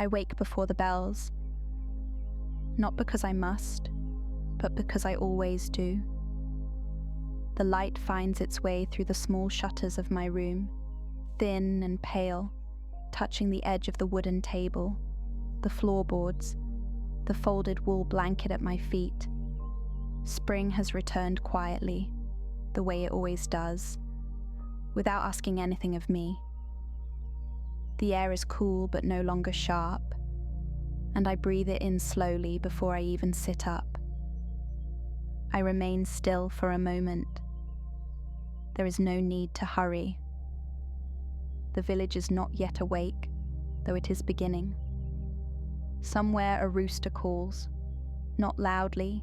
I wake before the bells, not because I must, but because I always do. The light finds its way through the small shutters of my room, thin and pale, touching the edge of the wooden table, the floorboards, the folded wool blanket at my feet. Spring has returned quietly, the way it always does, without asking anything of me. The air is cool but no longer sharp, and I breathe it in slowly before I even sit up. I remain still for a moment. There is no need to hurry. The village is not yet awake, though it is beginning. Somewhere a rooster calls, not loudly,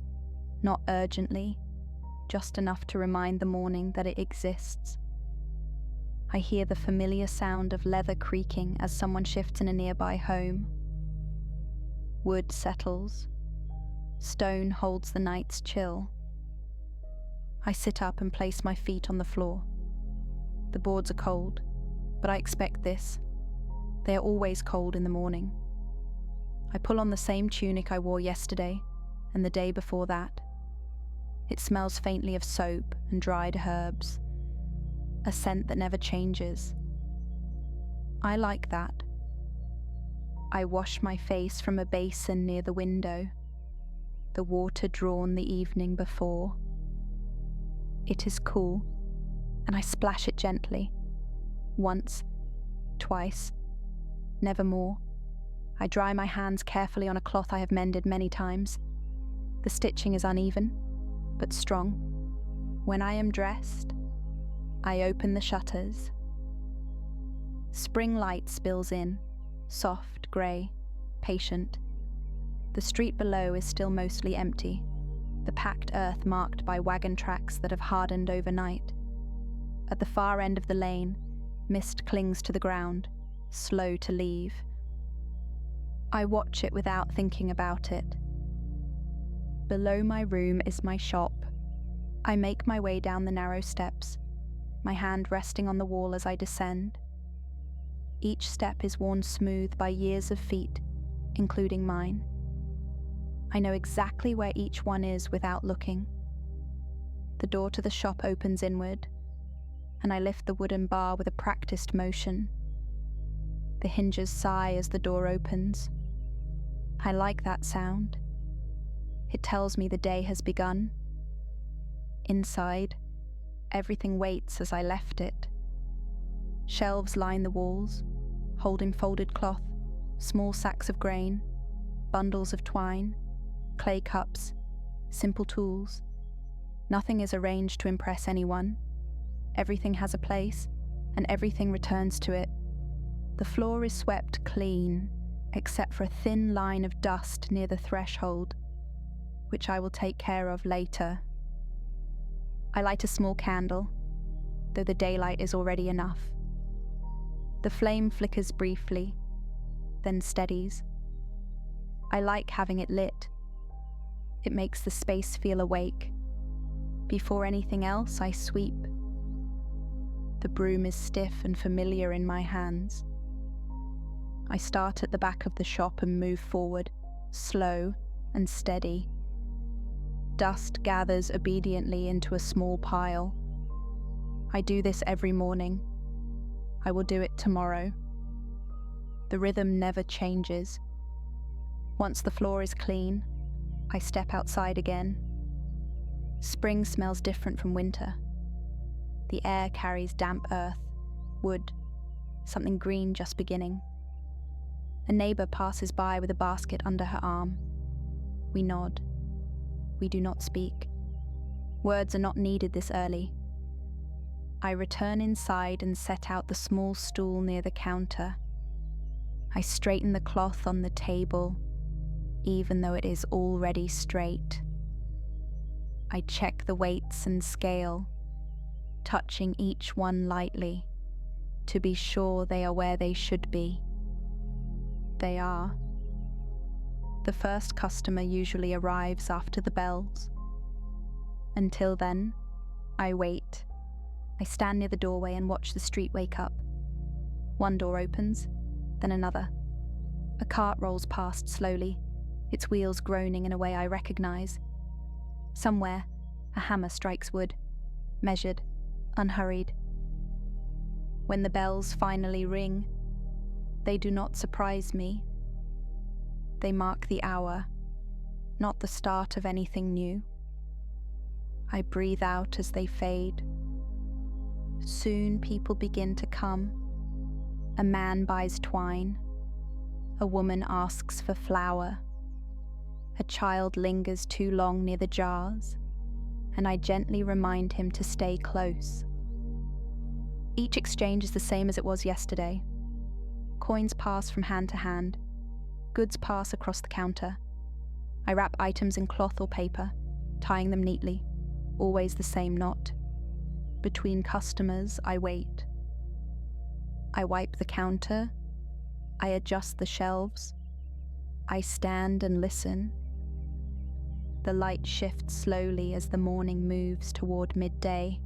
not urgently, just enough to remind the morning that it exists. I hear the familiar sound of leather creaking as someone shifts in a nearby home. Wood settles. Stone holds the night's chill. I sit up and place my feet on the floor. The boards are cold, but I expect this. They are always cold in the morning. I pull on the same tunic I wore yesterday and the day before that. It smells faintly of soap and dried herbs, a scent that never changes. I like that. I wash my face from a basin near the window, the water drawn the evening before. It is cool, and I splash it gently. Once, twice, never more. I dry my hands carefully on a cloth I have mended many times. The stitching is uneven, but strong. When I am dressed, I open the shutters. Spring light spills in, soft, grey, patient. The street below is still mostly empty, the packed earth marked by wagon tracks that have hardened overnight. At the far end of the lane, mist clings to the ground, slow to leave. I watch it without thinking about it. Below my room is my shop. I make my way down the narrow steps, my hand resting on the wall as I descend. Each step is worn smooth by years of feet, including mine. I know exactly where each one is without looking. The door to the shop opens inward, and I lift the wooden bar with a practiced motion. The hinges sigh as the door opens. I like that sound. It tells me the day has begun. Inside, everything waits as I left it. Shelves line the walls, holding folded cloth, small sacks of grain, bundles of twine, clay cups, simple tools. Nothing is arranged to impress anyone. Everything has a place, and everything returns to it. The floor is swept clean, except for a thin line of dust near the threshold, which I will take care of later. I light a small candle, though the daylight is already enough. The flame flickers briefly, then steadies. I like having it lit. It makes the space feel awake. Before anything else, I sweep. The broom is stiff and familiar in my hands. I start at the back of the shop and move forward, slow and steady. Dust gathers obediently into a small pile. I do this every morning. I will do it tomorrow. The rhythm never changes. Once the floor is clean, I step outside again. Spring smells different from winter. The air carries damp earth, wood, something green just beginning. A neighbour passes by with a basket under her arm. We nod. We do not speak. Words are not needed this early. I return inside and set out the small stool near the counter. I straighten the cloth on the table, even though it is already straight. I check the weights and scale, touching each one lightly, to be sure they are where they should be. They are. The first customer usually arrives after the bells. Until then, I wait. I stand near the doorway and watch the street wake up. One door opens, then another. A cart rolls past slowly, its wheels groaning in a way I recognize. Somewhere, a hammer strikes wood, measured, unhurried. When the bells finally ring, they do not surprise me. They mark the hour, not the start of anything new. I breathe out as they fade. Soon people begin to come. A man buys twine. A woman asks for flour. A child lingers too long near the jars, and I gently remind him to stay close. Each exchange is the same as it was yesterday. Coins pass from hand to hand. Goods pass across the counter. I wrap items in cloth or paper, tying them neatly, always the same knot. Between customers, I wait. I wipe the counter. I adjust the shelves. I stand and listen. The light shifts slowly as the morning moves toward midday.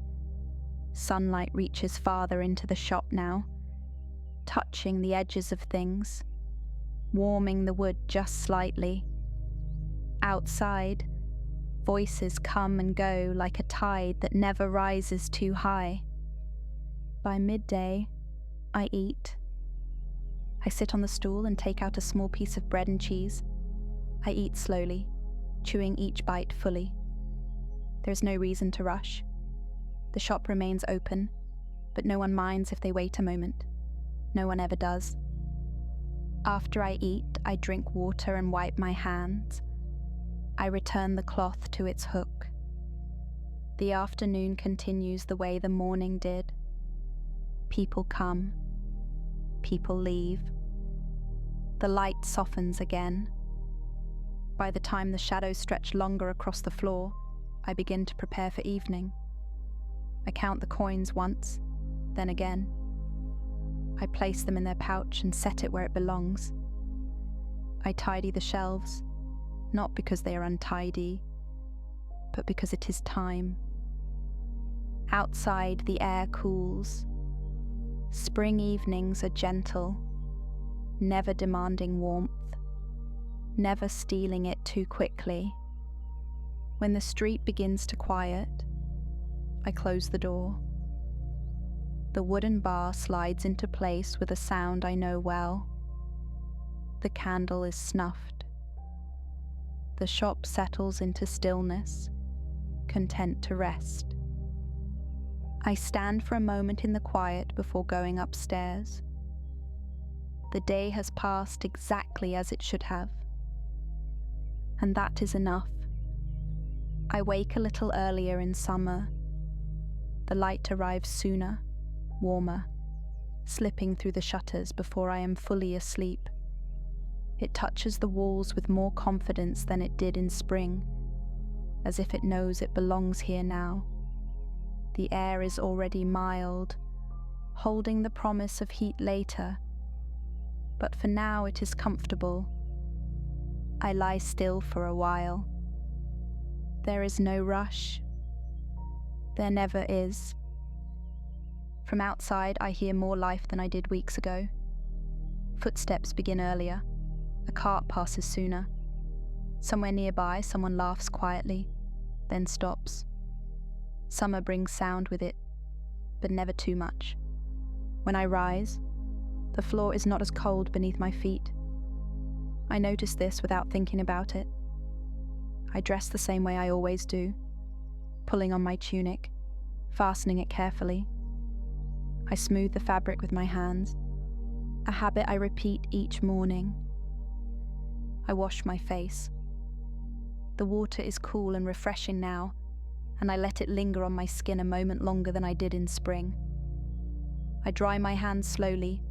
Sunlight reaches farther into the shop now, touching the edges of things, warming the wood just slightly. Outside, voices come and go like a tide that never rises too high. By midday, I eat. I sit on the stool and take out a small piece of bread and cheese. I eat slowly, chewing each bite fully. There is no reason to rush. The shop remains open, but no one minds if they wait a moment. No one ever does. After I eat, I drink water and wipe my hands. I return the cloth to its hook. The afternoon continues the way the morning did. People come. People leave. The light softens again. By the time the shadows stretch longer across the floor, I begin to prepare for evening. I count the coins once, then again. I place them in their pouch and set it where it belongs. I tidy the shelves, not because they are untidy, but because it is time. Outside, the air cools. Spring evenings are gentle, never demanding warmth, never stealing it too quickly. When the street begins to quiet, I close the door. The wooden bar slides into place with a sound I know well. The candle is snuffed. The shop settles into stillness, content to rest. I stand for a moment in the quiet before going upstairs. The day has passed exactly as it should have, and that is enough. I wake a little earlier in summer. The light arrives sooner, warmer, slipping through the shutters before I am fully asleep. It touches the walls with more confidence than it did in spring, as if it knows it belongs here now. The air is already mild, holding the promise of heat later, but for now it is comfortable. I lie still for a while. There is no rush. There never is. From outside, I hear more life than I did weeks ago. Footsteps begin earlier. A cart passes sooner. Somewhere nearby, someone laughs quietly, then stops. Summer brings sound with it, but never too much. When I rise, the floor is not as cold beneath my feet. I notice this without thinking about it. I dress the same way I always do, pulling on my tunic, fastening it carefully. I smooth the fabric with my hands, a habit I repeat each morning. I wash my face. The water is cool and refreshing now, and I let it linger on my skin a moment longer than I did in spring. I dry my hands slowly,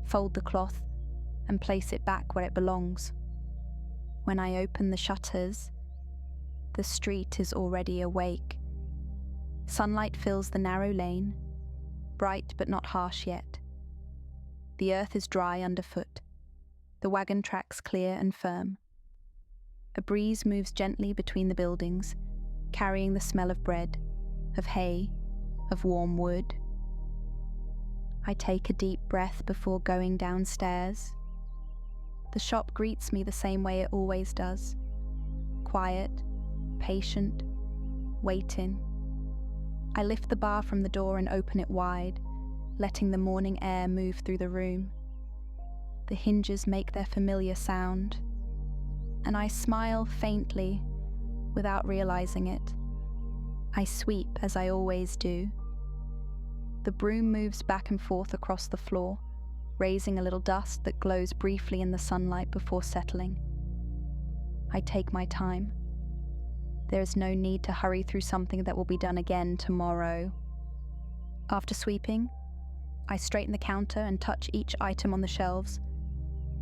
fold the cloth, and place it back where it belongs. When I open the shutters, the street is already awake. Sunlight fills the narrow lane, bright but not harsh yet. The earth is dry underfoot, the wagon tracks clear and firm. A breeze moves gently between the buildings, carrying the smell of bread, of hay, of warm wood. I take a deep breath before going downstairs. The shop greets me the same way it always does. Quiet, patient, waiting. I lift the bar from the door and open it wide, letting the morning air move through the room. The hinges make their familiar sound, and I smile faintly without realizing it. I sweep as I always do. The broom moves back and forth across the floor, raising a little dust that glows briefly in the sunlight before settling. I take my time. There is no need to hurry through something that will be done again tomorrow. After sweeping, I straighten the counter and touch each item on the shelves,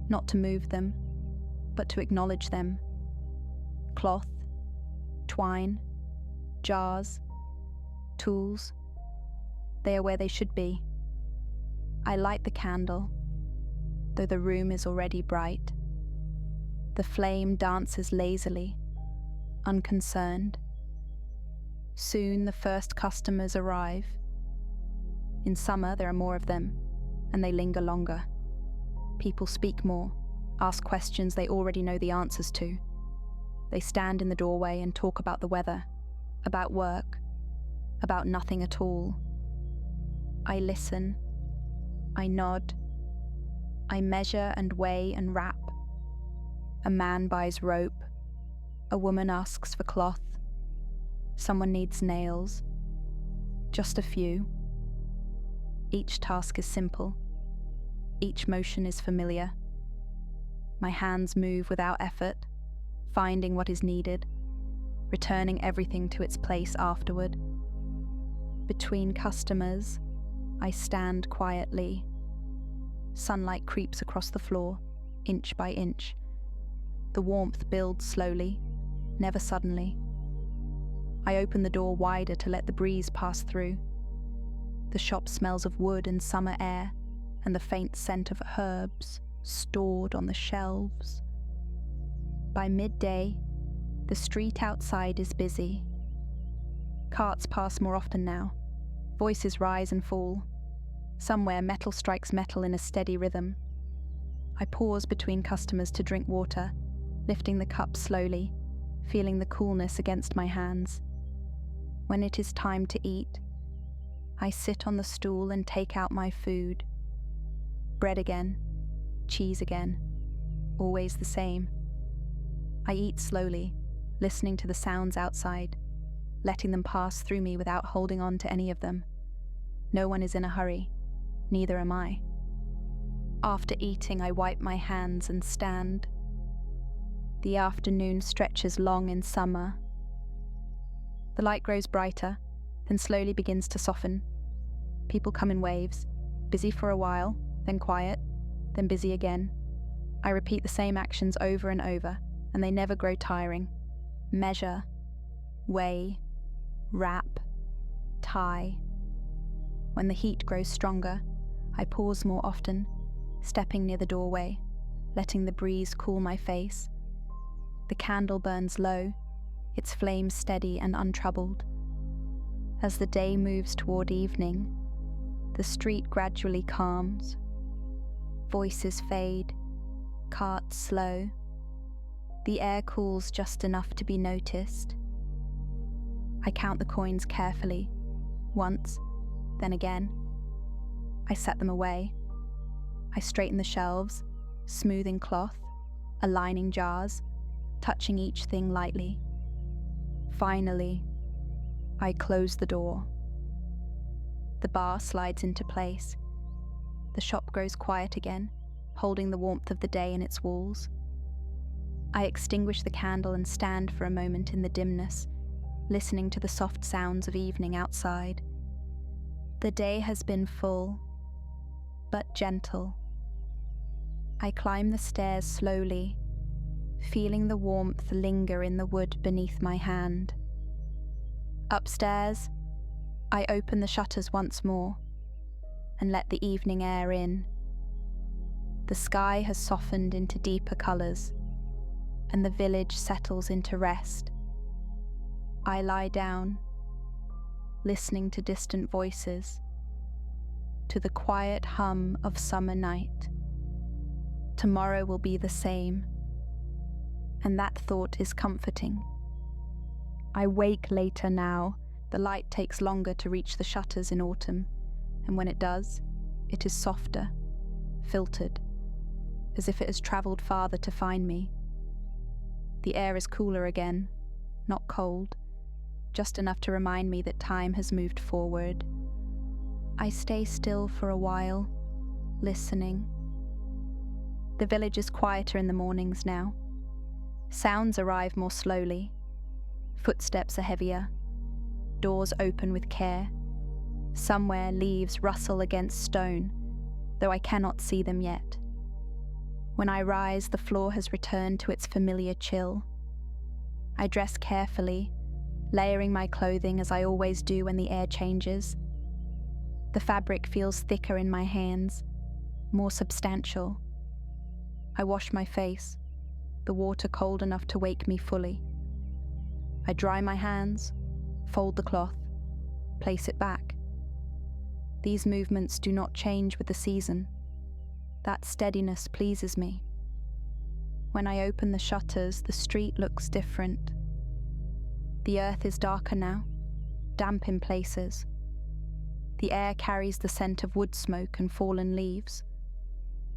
not to move them, but to acknowledge them. Cloth, twine, jars, tools. They are where they should be. I light the candle, though the room is already bright. The flame dances lazily, unconcerned. Soon the first customers arrive. In summer there are more of them, and they linger longer. People speak more, ask questions they already know the answers to. They stand in the doorway and talk about the weather, about work, about nothing at all. I listen. I nod. I measure and weigh and wrap. A man buys rope. A woman asks for cloth. Someone needs nails. Just a few. Each task is simple. Each motion is familiar. My hands move without effort, finding what is needed, returning everything to its place afterward. Between customers, I stand quietly. Sunlight creeps across the floor, inch by inch. The warmth builds slowly, never suddenly. I open the door wider to let the breeze pass through. The shop smells of wood and summer air, and the faint scent of herbs stored on the shelves. By midday, the street outside is busy. Carts pass more often now. Voices rise and fall. Somewhere metal strikes metal in a steady rhythm. I pause between customers to drink water, lifting the cup slowly, feeling the coolness against my hands. When it is time to eat, I sit on the stool and take out my food. Bread again, cheese again, always the same. I eat slowly, listening to the sounds outside, letting them pass through me without holding on to any of them. No one is in a hurry, neither am I. After eating, I wipe my hands and stand. The afternoon stretches long in summer. The light grows brighter, then slowly begins to soften. People come in waves, busy for a while, then quiet, then busy again. I repeat the same actions over and over, and they never grow tiring. Measure, weigh, wrap, tie. When the heat grows stronger, I pause more often, stepping near the doorway, letting the breeze cool my face. The candle burns low, its flame steady and untroubled. As the day moves toward evening, the street gradually calms. Voices fade, carts slow. The air cools just enough to be noticed. I count the coins carefully, once, then again. I set them away. I straighten the shelves, smoothing cloth, aligning jars, touching each thing lightly. Finally, I close the door. The bar slides into place. The shop grows quiet again, holding the warmth of the day in its walls. I extinguish the candle and stand for a moment in the dimness, listening to the soft sounds of evening outside. The day has been full, but gentle. I climb the stairs slowly, feeling the warmth linger in the wood beneath my hand. Upstairs, I open the shutters once more and let the evening air in. The sky has softened into deeper colours, and the village settles into rest. I lie down, listening to distant voices, to the quiet hum of summer night. Tomorrow will be the same. And that thought is comforting. I wake later now. The light takes longer to reach the shutters in autumn, and when it does, it is softer, filtered, as if it has travelled farther to find me. The air is cooler again, not cold, just enough to remind me that time has moved forward. I stay still for a while, listening. The village is quieter in the mornings now. Sounds arrive more slowly. Footsteps are heavier. Doors open with care. Somewhere leaves rustle against stone, though I cannot see them yet. When I rise, the floor has returned to its familiar chill. I dress carefully, layering my clothing as I always do when the air changes. The fabric feels thicker in my hands, more substantial. I wash my face, the water cold enough to wake me fully. I dry my hands, fold the cloth, place it back. These movements do not change with the season. That steadiness pleases me. When I open the shutters, the street looks different. The earth is darker now, damp in places. The air carries the scent of wood smoke and fallen leaves.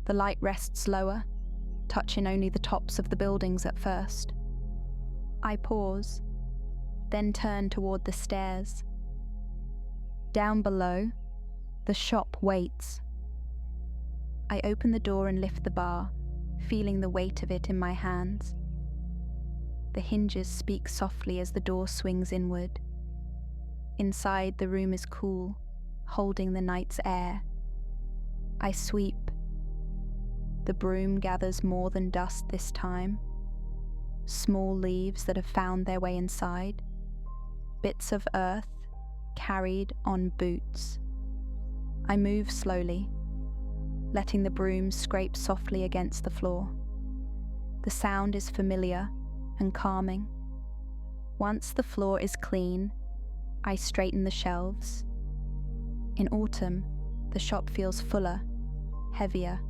The light rests lower, touching only the tops of the buildings at first. I pause, then turn toward the stairs. Down below, the shop waits. I open the door and lift the bar, feeling the weight of it in my hands. The hinges speak softly as the door swings inward. Inside, the room is cool, holding the night's air. I sweep. The broom gathers more than dust this time. Small leaves that have found their way inside. Bits of earth carried on boots. I move slowly, letting the broom scrape softly against the floor. The sound is familiar and calming. Once the floor is clean, I straighten the shelves. In autumn, the shop feels fuller, heavier,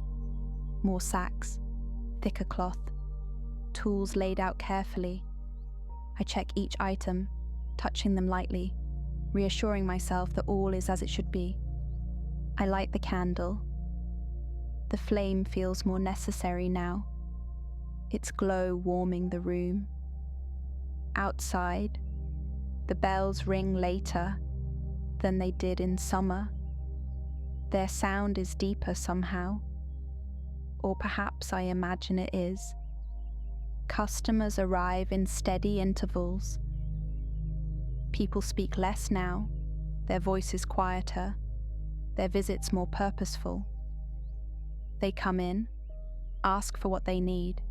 more sacks, thicker cloth, tools laid out carefully. I check each item, touching them lightly, reassuring myself that all is as it should be. I light the candle. The flame feels more necessary now, its glow warming the room. Outside, the bells ring later than they did in summer. Their sound is deeper somehow, or perhaps I imagine it is. Customers arrive in steady intervals. People speak less now, their voices quieter, their visits more purposeful. They come in, ask for what they need,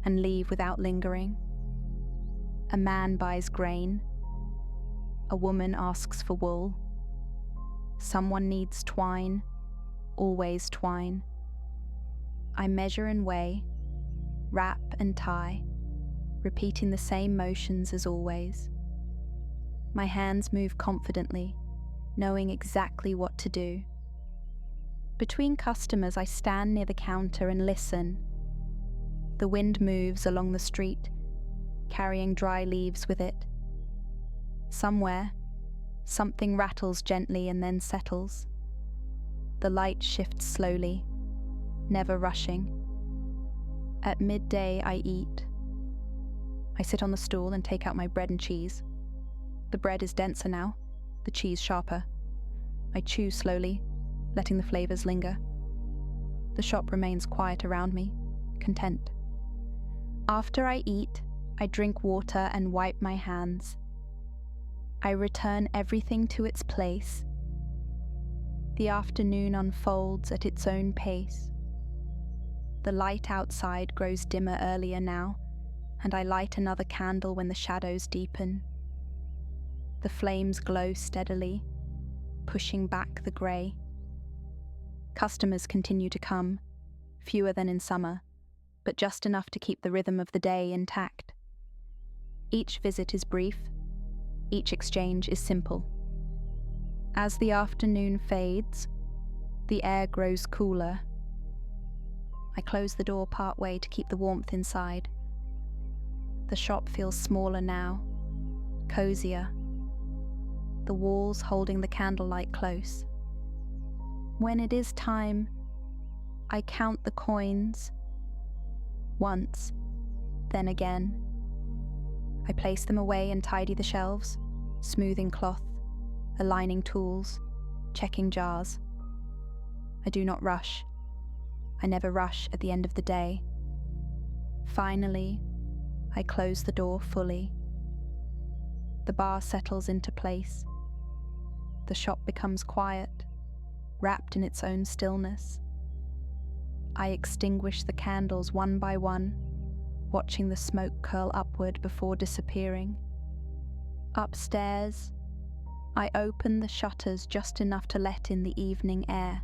and leave without lingering. A man buys grain. A woman asks for wool. Someone needs twine, always twine. I measure and weigh, wrap and tie, repeating the same motions as always. My hands move confidently, knowing exactly what to do. Between customers, I stand near the counter and listen. The wind moves along the street, carrying dry leaves with it. Somewhere, something rattles gently and then settles. The light shifts slowly, never rushing. At midday, I eat. I sit on the stool and take out my bread and cheese. The bread is denser now, the cheese sharper. I chew slowly, letting the flavors linger. The shop remains quiet around me, content. After I eat, I drink water and wipe my hands. I return everything to its place. The afternoon unfolds at its own pace. The light outside grows dimmer earlier now, and I light another candle when the shadows deepen. The flames glow steadily, pushing back the grey. Customers continue to come, fewer than in summer, but just enough to keep the rhythm of the day intact. Each visit is brief, each exchange is simple. As the afternoon fades, the air grows cooler. I close the door part way to keep the warmth inside. The shop feels smaller now, cozier, the walls holding the candlelight close. When it is time, I count the coins. Once, then again. I place them away and tidy the shelves, smoothing cloth, aligning tools, checking jars. I do not rush. I never rush at the end of the day. Finally, I close the door fully. The bar settles into place. The shop becomes quiet, wrapped in its own stillness. I extinguish the candles one by one, watching the smoke curl upward before disappearing. Upstairs, I open the shutters just enough to let in the evening air.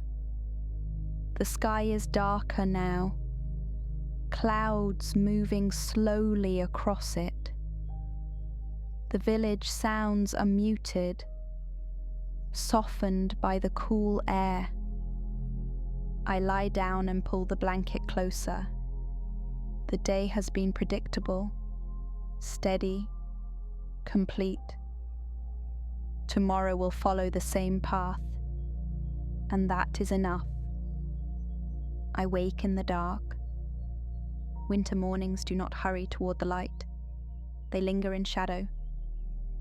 The sky is darker now, clouds moving slowly across it. The village sounds are muted, softened by the cool air. I lie down and pull the blanket closer. The day has been predictable, steady, complete. Tomorrow will follow the same path, and that is enough. I wake in the dark. Winter mornings do not hurry toward the light. They linger in shadow,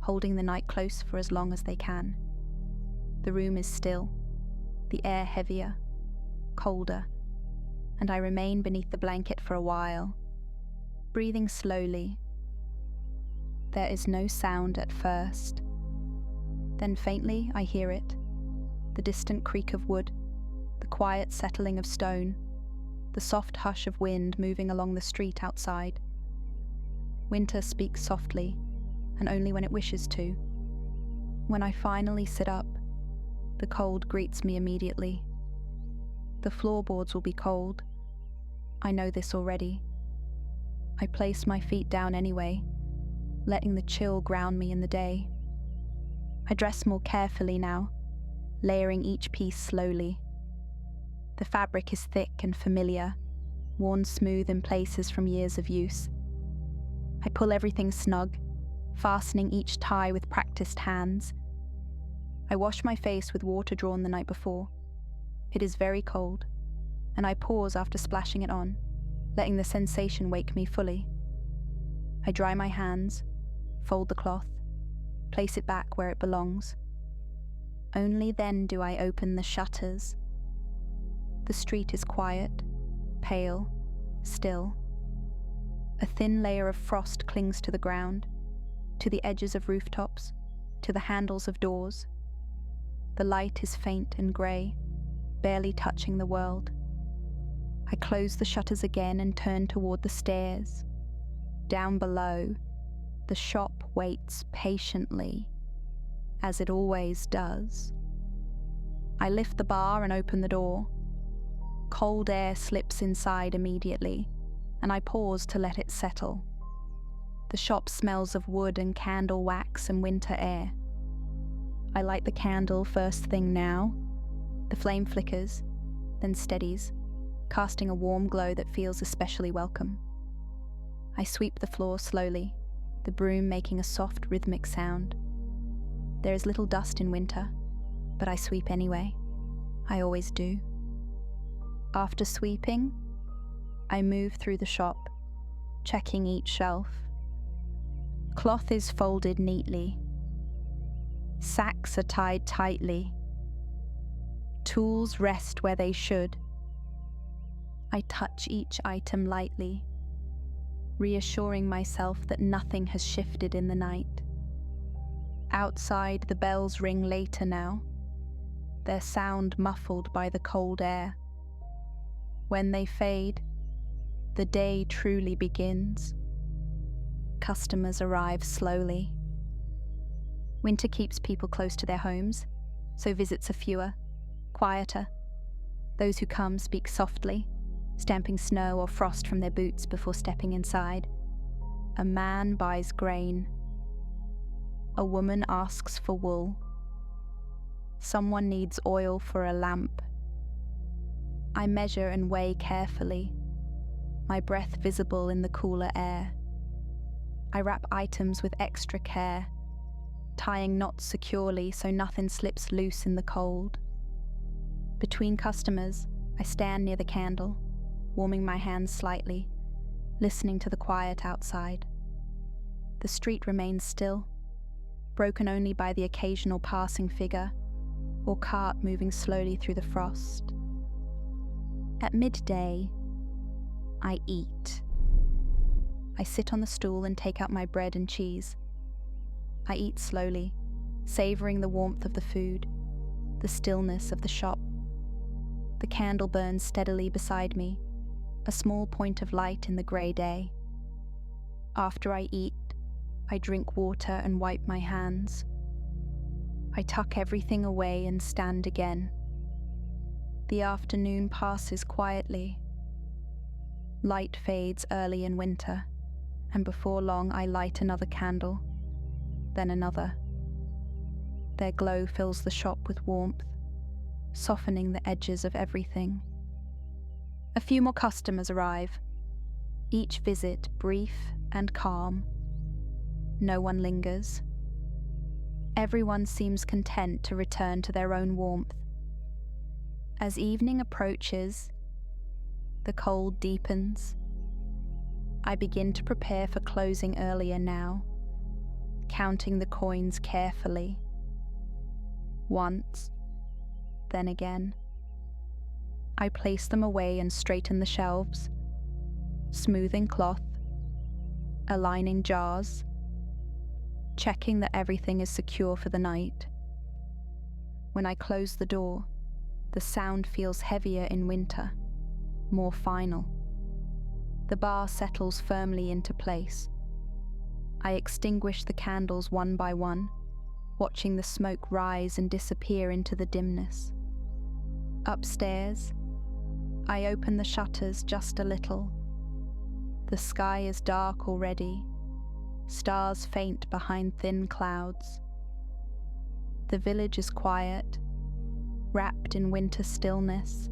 holding the night close for as long as they can. The room is still, the air heavier, colder, and I remain beneath the blanket for a while, breathing slowly. There is no sound at first. Then faintly I hear it, the distant creak of wood, the quiet settling of stone, the soft hush of wind moving along the street outside. Winter speaks softly, and only when it wishes to. When I finally sit up, the cold greets me immediately. The floorboards will be cold. I know this already. I place my feet down anyway, letting the chill ground me in the day. I dress more carefully now, layering each piece slowly. The fabric is thick and familiar, worn smooth in places from years of use. I pull everything snug, fastening each tie with practiced hands. I wash my face with water drawn the night before. It is very cold, and I pause after splashing it on, letting the sensation wake me fully. I dry my hands, fold the cloth, place it back where it belongs. Only then do I open the shutters. The street is quiet, pale, still. A thin layer of frost clings to the ground, to the edges of rooftops, to the handles of doors. The light is faint and grey, barely touching the world. I close the shutters again and turn toward the stairs. Down below, the shop waits patiently, as it always does. I lift the bar and open the door. Cold air slips inside immediately, and I pause to let it settle. The shop smells of wood and candle wax and winter air. I light the candle first thing now. The flame flickers, then steadies, casting a warm glow that feels especially welcome. I sweep the floor slowly, the broom making a soft rhythmic sound. There is little dust in winter, but I sweep anyway. I always do. After sweeping, I move through the shop, checking each shelf. Cloth is folded neatly. Sacks are tied tightly. Tools rest where they should. I touch each item lightly, reassuring myself that nothing has shifted in the night. Outside, the bells ring later now, their sound muffled by the cold air. When they fade, the day truly begins. Customers arrive slowly. Winter keeps people close to their homes, so visits are fewer, quieter. Those who come speak softly, stamping snow or frost from their boots before stepping inside. A man buys grain. A woman asks for wool. Someone needs oil for a lamp. I measure and weigh carefully, my breath visible in the cooler air. I wrap items with extra care, tying knots securely so nothing slips loose in the cold. Between customers, I stand near the candle, warming my hands slightly, listening to the quiet outside. The street remains still, broken only by the occasional passing figure or cart moving slowly through the frost. At midday, I eat. I sit on the stool and take out my bread and cheese. I eat slowly, savoring the warmth of the food, the stillness of the shop. The candle burns steadily beside me, a small point of light in the grey day. After I eat, I drink water and wipe my hands. I tuck everything away and stand again. The afternoon passes quietly. Light fades early in winter, and before long I light another candle, then another. Their glow fills the shop with warmth, softening the edges of everything. A few more customers arrive, each visit brief and calm. No one lingers. Everyone seems content to return to their own warmth. As evening approaches, the cold deepens. I begin to prepare for closing earlier now, counting the coins carefully. Once, then again. I place them away and straighten the shelves, smoothing cloth, aligning jars, checking that everything is secure for the night. When I close the door, the sound feels heavier in winter, more final. The bar settles firmly into place. I extinguish the candles one by one, watching the smoke rise and disappear into the dimness. Upstairs, I open the shutters just a little. The sky is dark already, stars faint behind thin clouds. The village is quiet, wrapped in winter stillness.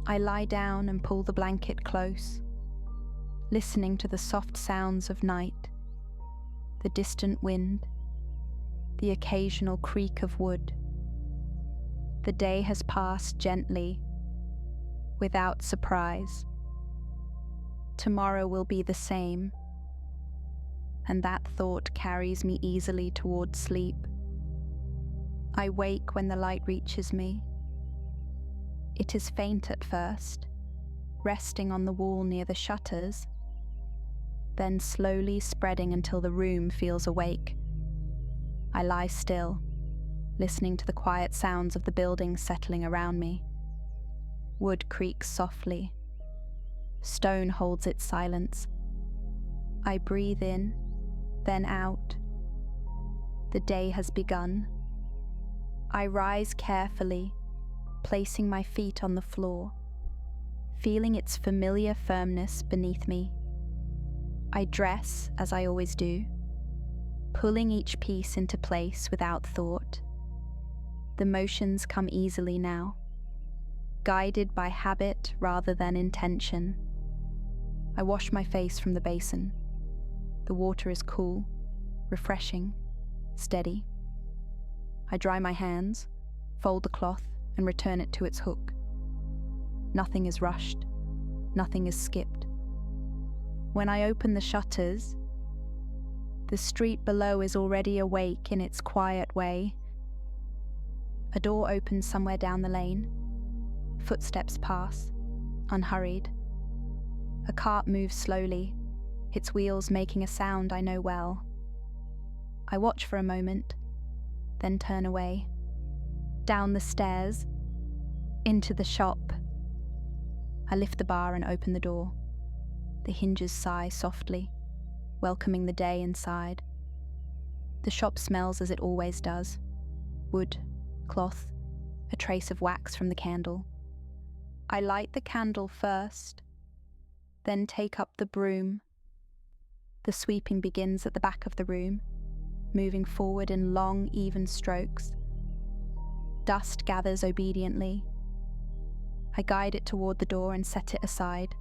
I lie down and pull the blanket close, listening to the soft sounds of night, the distant wind, the occasional creak of wood. The day has passed gently, without surprise. Tomorrow will be the same, and that thought carries me easily toward sleep. I wake when the light reaches me. It is faint at first, resting on the wall near the shutters, then slowly spreading until the room feels awake. I lie still, listening to the quiet sounds of the buildings settling around me. Wood creaks softly. Stone holds its silence. I breathe in, then out. The day has begun. I rise carefully, placing my feet on the floor, feeling its familiar firmness beneath me. I dress as I always do, pulling each piece into place without thought. The motions come easily now, guided by habit rather than intention. I wash my face from the basin. The water is cool, refreshing, steady. I dry my hands, fold the cloth, and return it to its hook. Nothing is rushed, nothing is skipped. When I open the shutters, the street below is already awake in its quiet way. A door opens somewhere down the lane. Footsteps pass, unhurried. A cart moves slowly, its wheels making a sound I know well. I watch for a moment, then turn away. Down the stairs, into the shop. I lift the bar and open the door. The hinges sigh softly, welcoming the day inside. The shop smells as it always does. Wood, cloth, a trace of wax from the candle. I light the candle first, then take up the broom. The sweeping begins at the back of the room, moving forward in long, even strokes. Dust gathers obediently. I guide it toward the door and set it aside.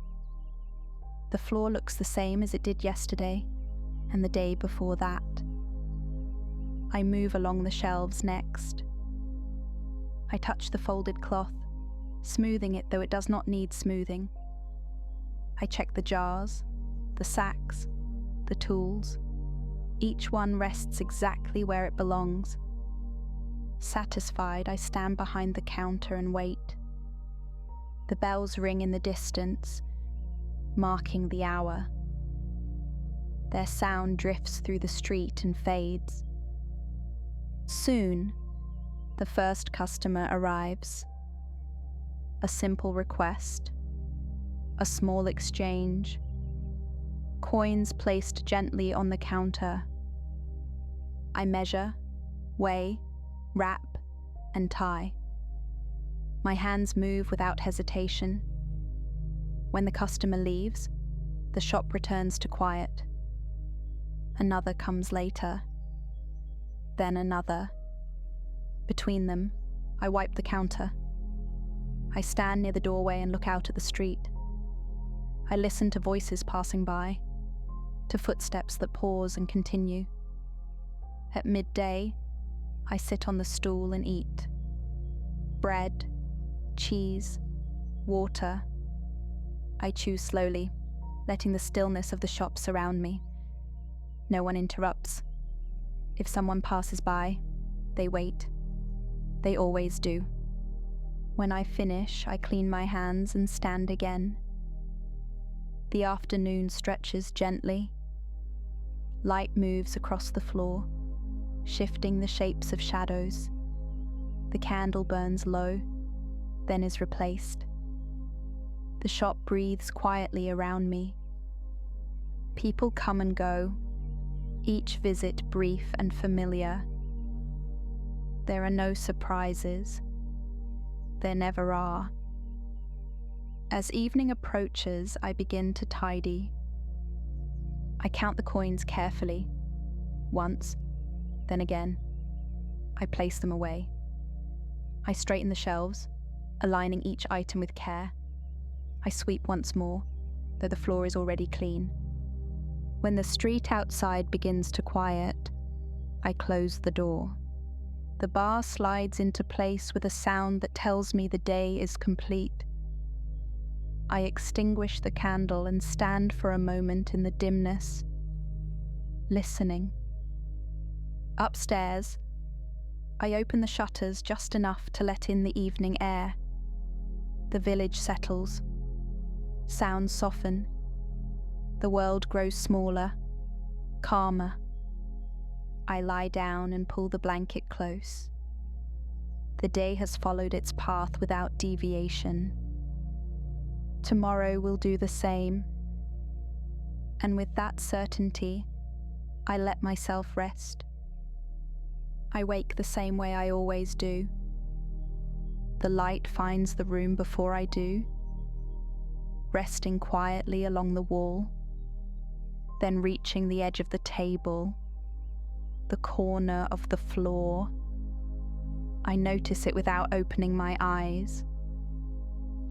The floor looks the same as it did yesterday and the day before that. I move along the shelves next. I touch the folded cloth, smoothing it though it does not need smoothing. I check the jars, the sacks, the tools. Each one rests exactly where it belongs. Satisfied, I stand behind the counter and wait. The bells ring in the distance, marking the hour. Their sound drifts through the street and fades. Soon, the first customer arrives. A simple request, a small exchange, coins placed gently on the counter. I measure, weigh, wrap, and tie. My hands move without hesitation. When the customer leaves, the shop returns to quiet. Another comes later, then another. Between them, I wipe the counter. I stand near the doorway and look out at the street. I listen to voices passing by, to footsteps that pause and continue. At midday, I sit on the stool and eat. Bread, cheese, water. I chew slowly, letting the stillness of the shop surround me. No one interrupts. If someone passes by, they wait. They always do. When I finish, I clean my hands and stand again. The afternoon stretches gently. Light moves across the floor, shifting the shapes of shadows. The candle burns low, then is replaced. The shop breathes quietly around me. People come and go, each visit brief and familiar. There are no surprises. There never are. As evening approaches, I begin to tidy. I count the coins carefully. Once, then again. I place them away. I straighten the shelves, aligning each item with care. I sweep once more, though the floor is already clean. When the street outside begins to quiet, I close the door. The bar slides into place with a sound that tells me the day is complete. I extinguish the candle and stand for a moment in the dimness, listening. Upstairs, I open the shutters just enough to let in the evening air. The village settles. Sounds soften. The world grows smaller, calmer. I lie down and pull the blanket close. The day has followed its path without deviation. Tomorrow will do the same. And with that certainty, I let myself rest. I wake the same way I always do. The light finds the room before I do, resting quietly along the wall, then reaching the edge of the table, the corner of the floor. I notice it without opening my eyes.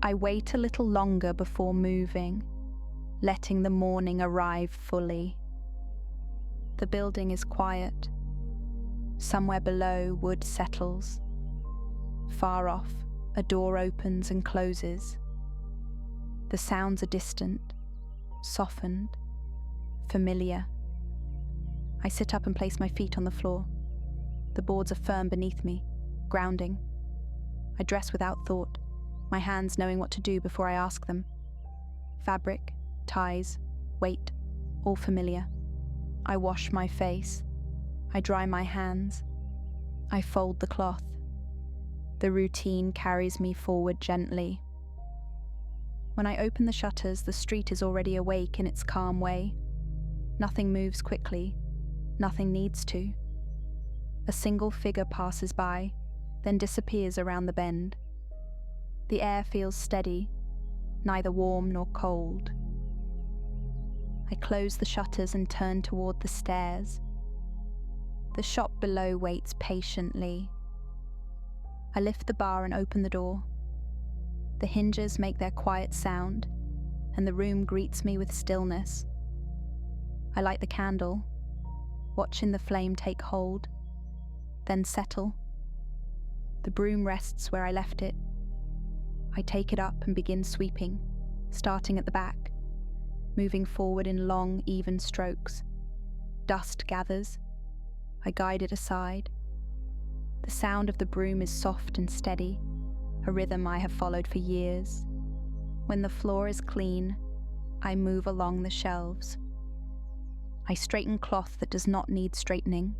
I wait a little longer before moving, letting the morning arrive fully. The building is quiet. Somewhere below, wood settles. Far off, a door opens and closes. The sounds are distant, softened, familiar. I sit up and place my feet on the floor. The boards are firm beneath me, grounding. I dress without thought, my hands knowing what to do before I ask them. Fabric, ties, weight, all familiar. I wash my face. I dry my hands. I fold the cloth. The routine carries me forward gently. When I open the shutters, the street is already awake in its calm way. Nothing moves quickly. Nothing needs to. A single figure passes by, then disappears around the bend. The air feels steady, neither warm nor cold. I close the shutters and turn toward the stairs. The shop below waits patiently. I lift the bar and open the door. The hinges make their quiet sound, and the room greets me with stillness. I light the candle, watching the flame take hold, then settle. The broom rests where I left it. I take it up and begin sweeping, starting at the back, moving forward in long, even strokes. Dust gathers. I guide it aside. The sound of the broom is soft and steady, a rhythm I have followed for years. When the floor is clean, I move along the shelves. I straighten cloth that does not need straightening.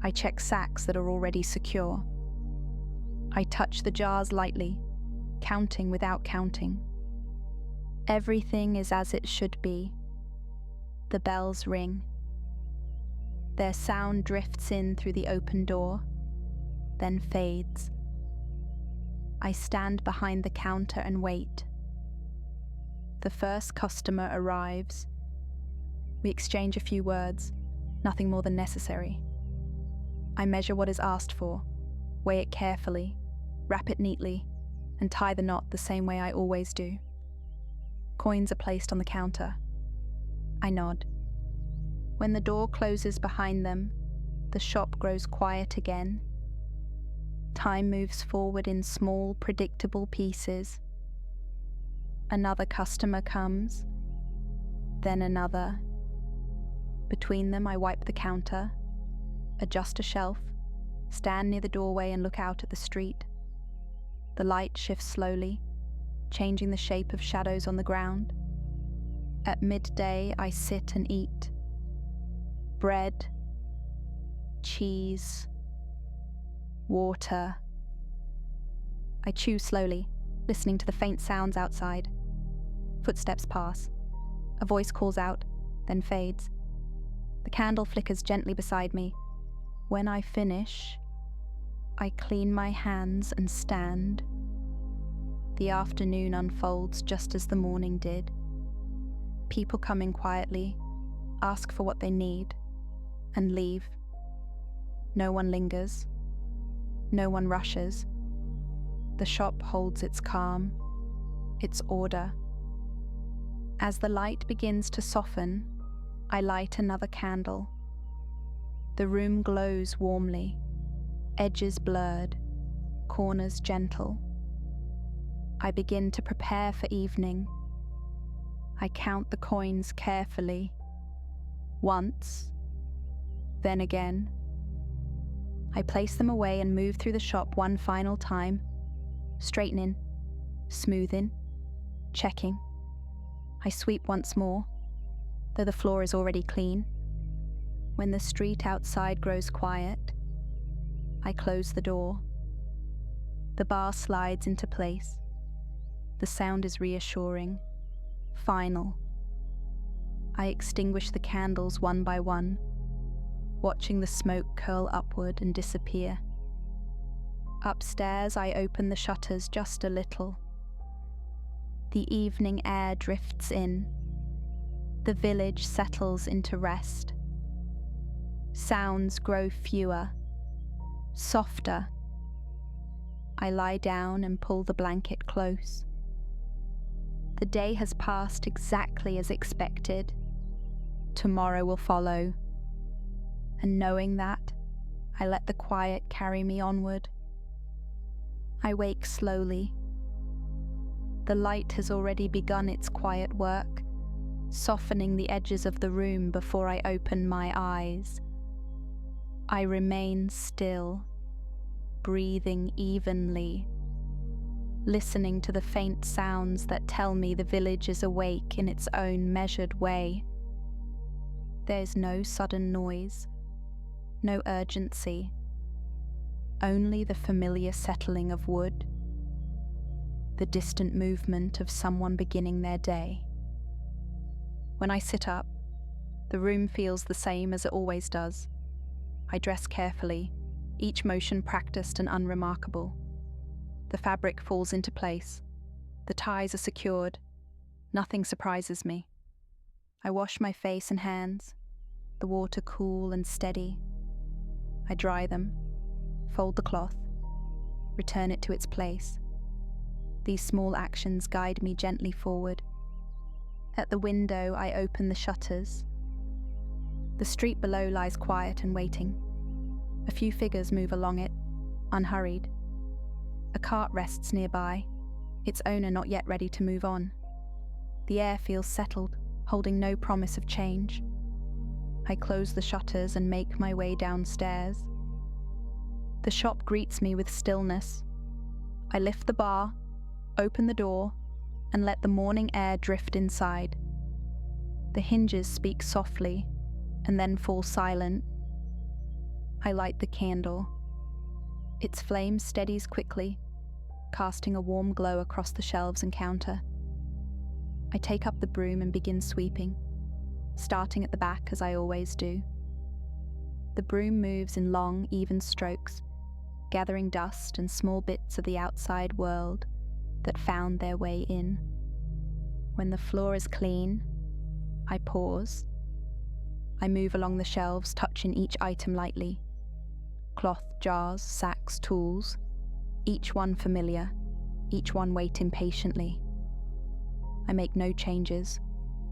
I check sacks that are already secure. I touch the jars lightly, counting without counting. Everything is as it should be. The bells ring. Their sound drifts in through the open door, then fades. I stand behind the counter and wait. The first customer arrives. We exchange a few words, nothing more than necessary. I measure what is asked for, weigh it carefully, wrap it neatly, and tie the knot the same way I always do. Coins are placed on the counter. I nod. When the door closes behind them, the shop grows quiet again. Time moves forward in small, predictable pieces. Another customer comes, then another. Between them, I wipe the counter, adjust a shelf, stand near the doorway and look out at the street. The light shifts slowly, changing the shape of shadows on the ground. At midday, I sit and eat. Bread, cheese, water. I chew slowly, listening to the faint sounds outside. Footsteps pass. A voice calls out, then fades. The candle flickers gently beside me. When I finish, I clean my hands and stand. The afternoon unfolds just as the morning did. People come in quietly, ask for what they need, and leave. No one lingers. No one rushes. The shop holds its calm, its order. As the light begins to soften, I light another candle. The room glows warmly, edges blurred, corners gentle. I begin to prepare for evening. I count the coins carefully. Once, then again. I place them away and move through the shop one final time, straightening, smoothing, checking. I sweep once more, though the floor is already clean. When the street outside grows quiet, I close the door. The bar slides into place. The sound is reassuring, final. I extinguish the candles one by one, watching the smoke curl upward and disappear. Upstairs, I open the shutters just a little. The evening air drifts in. The village settles into rest. Sounds grow fewer, softer. I lie down and pull the blanket close. The day has passed exactly as expected. Tomorrow will follow. And knowing that, I let the quiet carry me onward. I wake slowly. The light has already begun its quiet work, softening the edges of the room before I open my eyes. I remain still, breathing evenly, listening to the faint sounds that tell me the village is awake in its own measured way. There's no sudden noise, no urgency, only the familiar settling of wood, the distant movement of someone beginning their day. When I sit up, the room feels the same as it always does. I dress carefully, each motion practiced and unremarkable. The fabric falls into place. The ties are secured. Nothing surprises me. I wash my face and hands, the water cool and steady. I dry them, fold the cloth, return it to its place. These small actions guide me gently forward, At the window, I open the shutters. The street below lies quiet and waiting. A few figures move along it, unhurried. A cart rests nearby, its owner not yet ready to move on. The air feels settled, holding no promise of change. I close the shutters and make my way downstairs. The shop greets me with stillness. I lift the bar, open the door, and let the morning air drift inside. The hinges speak softly, and then fall silent. I light the candle. Its flame steadies quickly, casting a warm glow across the shelves and counter. I take up the broom and begin sweeping, starting at the back as I always do. The broom moves in long, even strokes, gathering dust and small bits of the outside world that found their way in. When the floor is clean, I pause. I move along the shelves, touching each item lightly. Cloth, jars, sacks, tools, each one familiar, each one waiting patiently. I make no changes,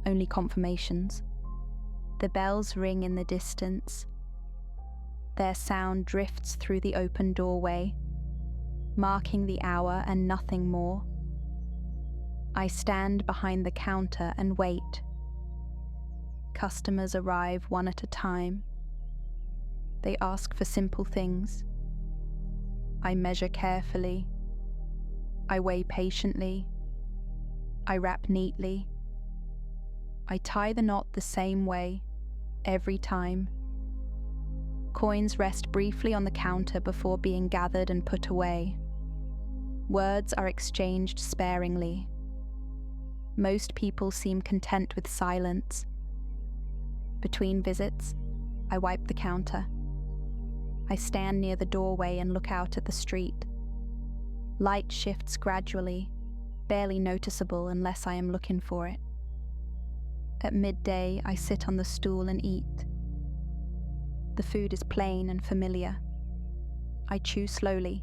only confirmations. The bells ring in the distance. Their sound drifts through the open doorway, marking the hour and nothing more. I stand behind the counter and wait. Customers arrive one at a time. They ask for simple things. I measure carefully. I weigh patiently. I wrap neatly. I tie the knot the same way, every time. Coins rest briefly on the counter before being gathered and put away. Words are exchanged sparingly. Most people seem content with silence. Between visits, I wipe the counter. I stand near the doorway and look out at the street. Light shifts gradually, barely noticeable unless I am looking for it. At midday, I sit on the stool and eat. The food is plain and familiar. I chew slowly,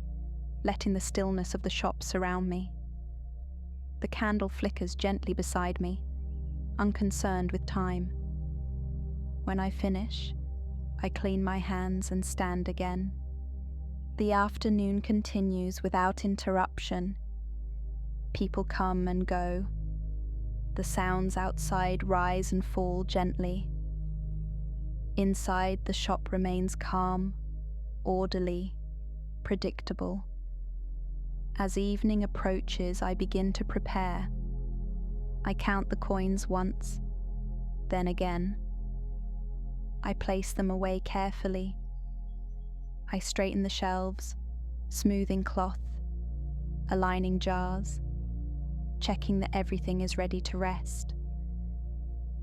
letting the stillness of the shop surround me. The candle flickers gently beside me, unconcerned with time. When I finish, I clean my hands and stand again. The afternoon continues without interruption. People come and go. The sounds outside rise and fall gently. Inside, the shop remains calm, orderly, predictable. As evening approaches, I begin to prepare. I count the coins once, then again. I place them away carefully. I straighten the shelves, smoothing cloth, aligning jars, checking that everything is ready to rest.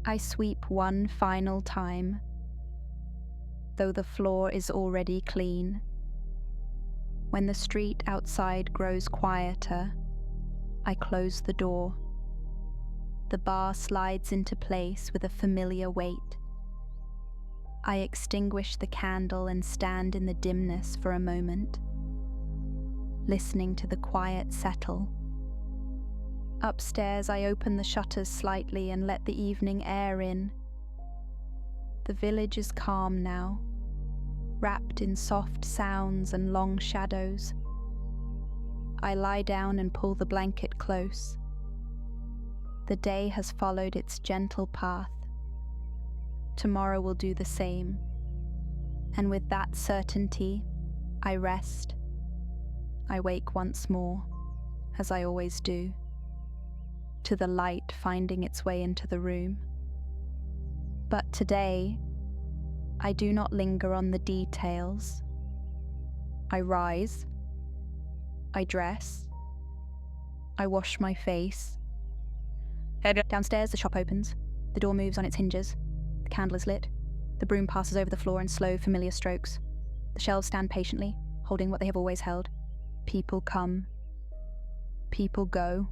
I sweep one final time, though the floor is already clean. When the street outside grows quieter, I close the door. The bar slides into place with a familiar weight. I extinguish the candle and stand in the dimness for a moment, listening to the quiet settle. Upstairs, I open the shutters slightly and let the evening air in. The village is calm now, wrapped in soft sounds and long shadows. I lie down and pull the blanket close. The day has followed its gentle path. Tomorrow will do the same, and with that certainty, I rest. I wake once more, as I always do, to the light finding its way into the room. But today, I do not linger on the details. I rise, I dress, I wash my face. Downstairs, the shop opens. The door moves on its hinges. The candle is lit. The broom passes over the floor in slow, familiar strokes. The shelves stand patiently, holding what they have always held. People come. People go.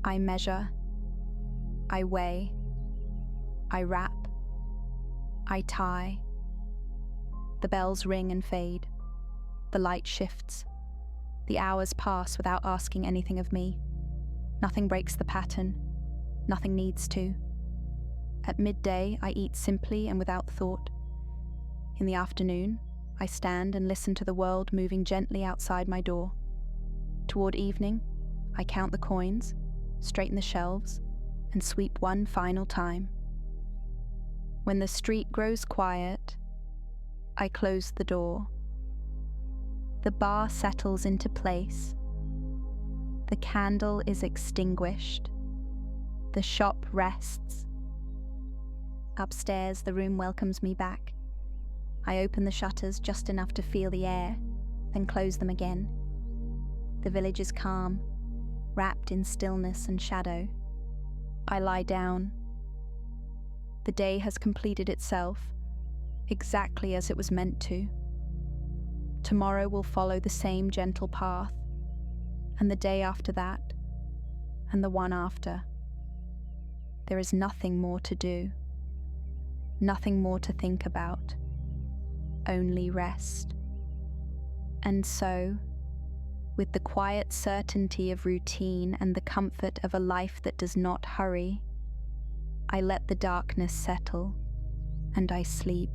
I measure. I weigh. I wrap. I tie. The bells ring and fade. The light shifts. The hours pass without asking anything of me. Nothing breaks the pattern. Nothing needs to. At midday, I eat simply and without thought. In the afternoon, I stand and listen to the world moving gently outside my door. Toward evening, I count the coins, straighten the shelves, and sweep one final time. When the street grows quiet, I close the door. The bar settles into place. The candle is extinguished. The shop rests. Upstairs, the room welcomes me back. I open the shutters just enough to feel the air, then close them again. The village is calm, wrapped in stillness and shadow. I lie down. The day has completed itself, exactly as it was meant to. Tomorrow will follow the same gentle path, and the day after that, and the one after. There is nothing more to do, nothing more to think about, only rest. And so, with the quiet certainty of routine and the comfort of a life that does not hurry, I let the darkness settle, and I sleep.